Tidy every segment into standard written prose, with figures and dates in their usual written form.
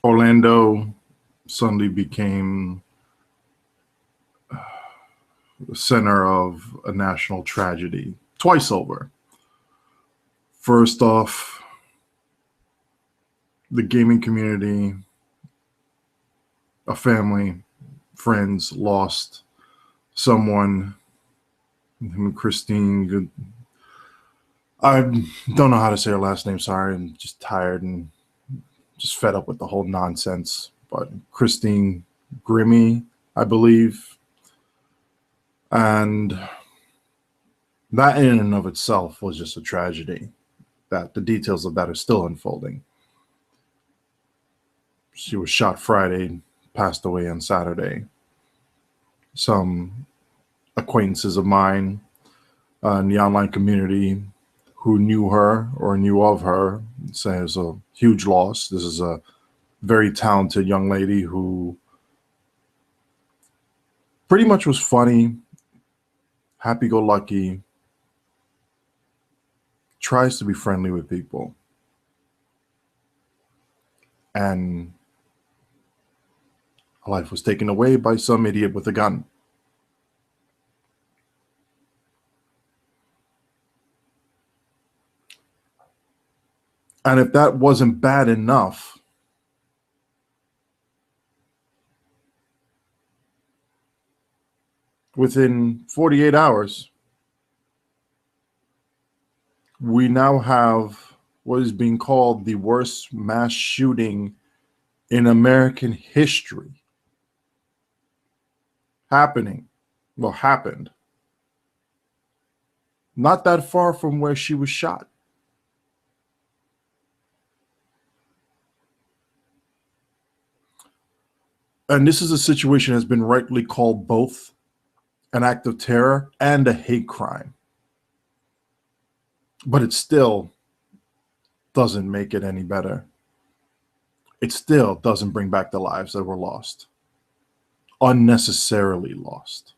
Orlando suddenly became the center of a national tragedy twice over. First off, the gaming community, a family, friends lost someone. Him and Christine. I don't know how to say her last name. Sorry, I'm just tired and just fed up with the whole nonsense. But Christine Grimmie, I believe, and that in and of itself was just a tragedy. That the details of that are still unfolding. She was shot Friday, passed away on Saturday. Some acquaintances of mine in the online community who knew her or knew of her say it's a huge loss. This is a very talented young lady who pretty much was funny, happy-go-lucky, tries to be friendly with people. And her life was taken away by some idiot with a gun. And if that wasn't bad enough, within 48 hours, we now have what is being called the worst mass shooting in American history happened not that far from where she was shot. And this is a situation that has been rightly called both an act of terror and a hate crime. But it still doesn't make it any better. It still doesn't bring back the lives that were lost, unnecessarily lost.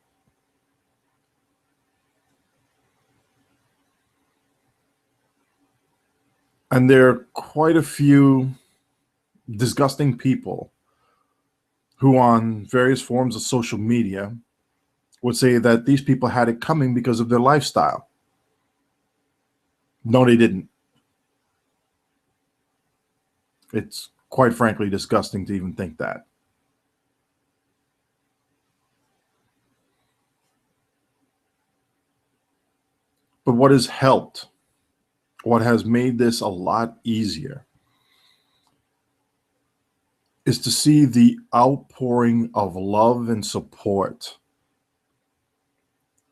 And there are quite a few disgusting people who on various forms of social media would say that these people had it coming because of their lifestyle. No, they didn't. It's quite frankly disgusting to even think that. But what has helped, what has made this a lot easier, is to see the outpouring of love and support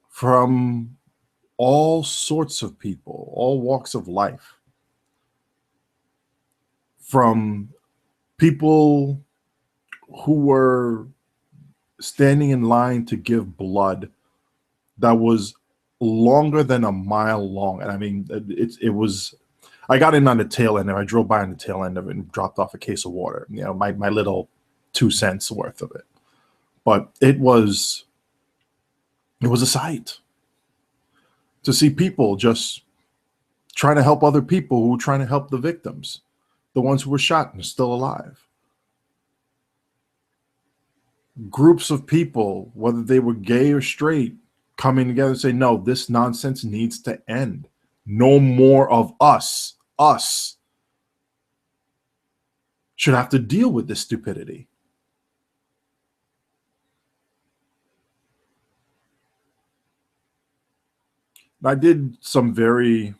from all sorts of people, all walks of life. From people who were standing in line to give blood that was longer than a mile long. And I mean, it was, I got in on the tail end of it. I drove by on the tail end of it and dropped off a case of water, you know, my little 2 cents worth of it. But it was a sight to see people just trying to help other people who were trying to help the victims, the ones who were shot and are still alive. Groups of people, whether they were gay or straight, coming together and say, no, this nonsense needs to end. No more of us. Us should have to deal with this stupidity. I did some very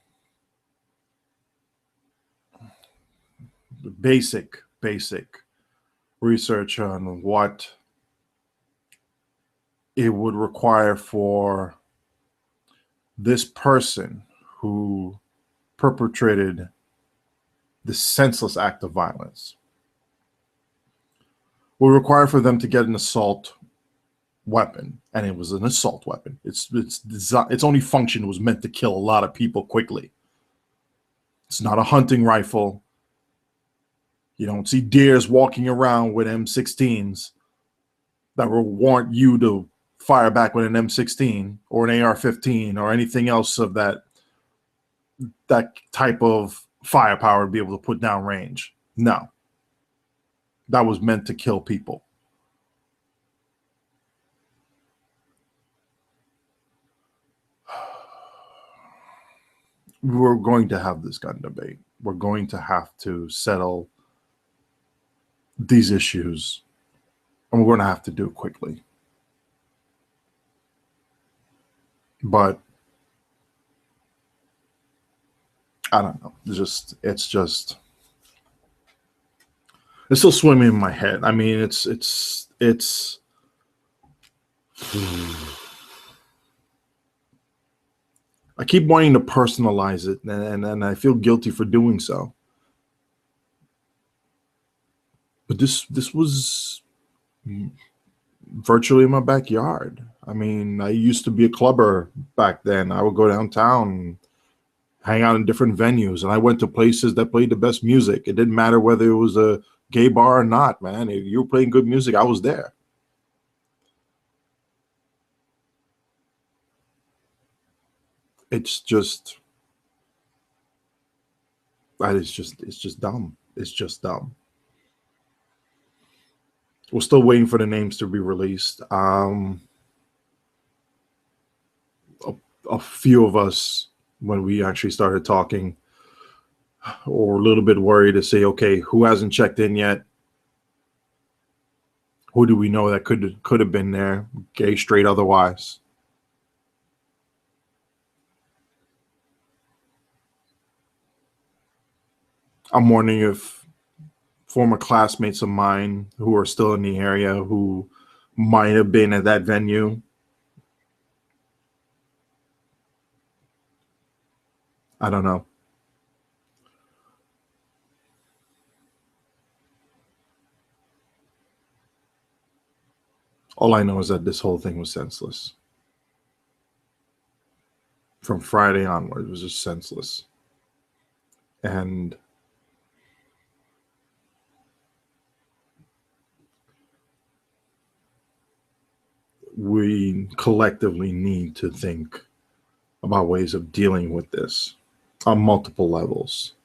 basic research on what it would require for this person who perpetrated this senseless act of violence. Would require for them to get an assault weapon, and it was an assault weapon. Its only function was meant to kill a lot of people quickly. It's not a hunting rifle. You don't see deers walking around with M16s that will warrant you to fire back with an M16 or an AR-15 or anything else of that type of firepower to be able to put down range. No. that was meant to kill people. We're going to have this gun debate. We're going to have to settle these issues, and we're going to have to do it quickly. But I don't know. It's still swimming in my head. I mean, it's I keep wanting to personalize it, and I feel guilty for doing so. But this was virtually in my backyard. I mean, I used to be a clubber back then. I would go downtown, hang out in different venues, and I went to places that played the best music. It didn't matter whether it was a gay bar or not, man. If you were playing good music, I was there. It's just it's just dumb. It's just dumb. We're still waiting for the names to be released. A few of us, when we actually started talking, or a little bit worried to say, okay, who hasn't checked in yet? Who do we know that could have been there, gay, straight, otherwise? I'm wondering if former classmates of mine who are still in the area who might have been at that venue. I don't know. All I know is that this whole thing was senseless. From Friday onward, it was just senseless. And we collectively need to think about ways of dealing with this on multiple levels.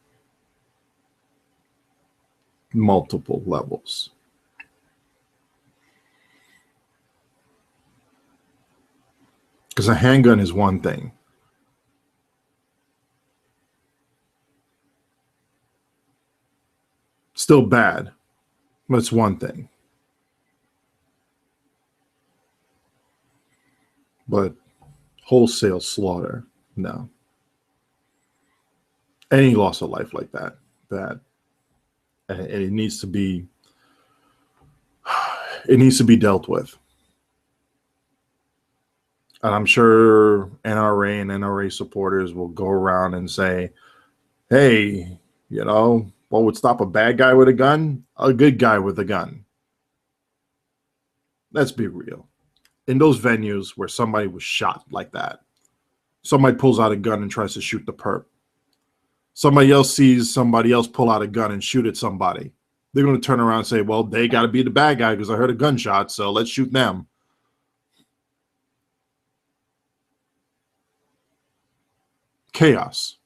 Multiple levels. Because a handgun is one thing. Still bad, but it's one thing. But wholesale slaughter, no. Any loss of life like that, bad. And it needs to be dealt with. And I'm sure NRA and NRA supporters will go around and say, hey, what would stop a bad guy with a gun? A good guy with a gun. Let's be real. In those venues where somebody was shot like that, somebody pulls out a gun and tries to shoot the perp. Somebody else sees somebody else pull out a gun and shoot at somebody. They're going to turn around and say, well, they got to be the bad guy because I heard a gunshot, so let's shoot them. Chaos.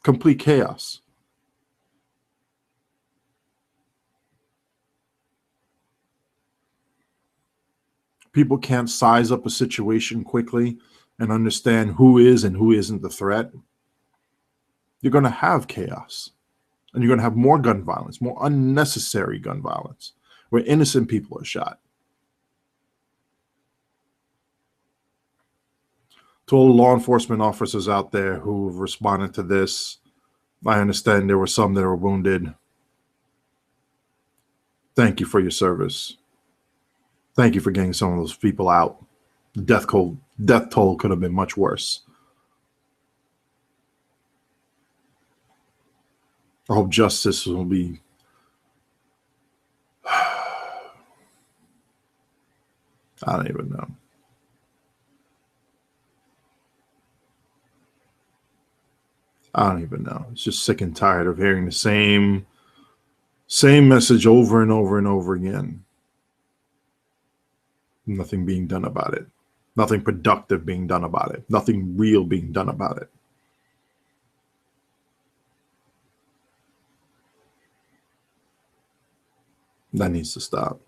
Complete chaos. People can't size up a situation quickly and understand who is and who isn't the threat. You're going to have chaos. And you're going to have more gun violence, more unnecessary gun violence, where innocent people are shot. To all law enforcement officers out there who have responded to this, I understand there were some that were wounded. Thank you for your service. Thank you for getting some of those people out. The death toll could have been much worse. I hope justice will be I don't even know. I don't even know. It's just sick and tired of hearing the same message over and over and over again. Nothing being done about it. Nothing productive being done about it. Nothing real being done about it. That needs to stop.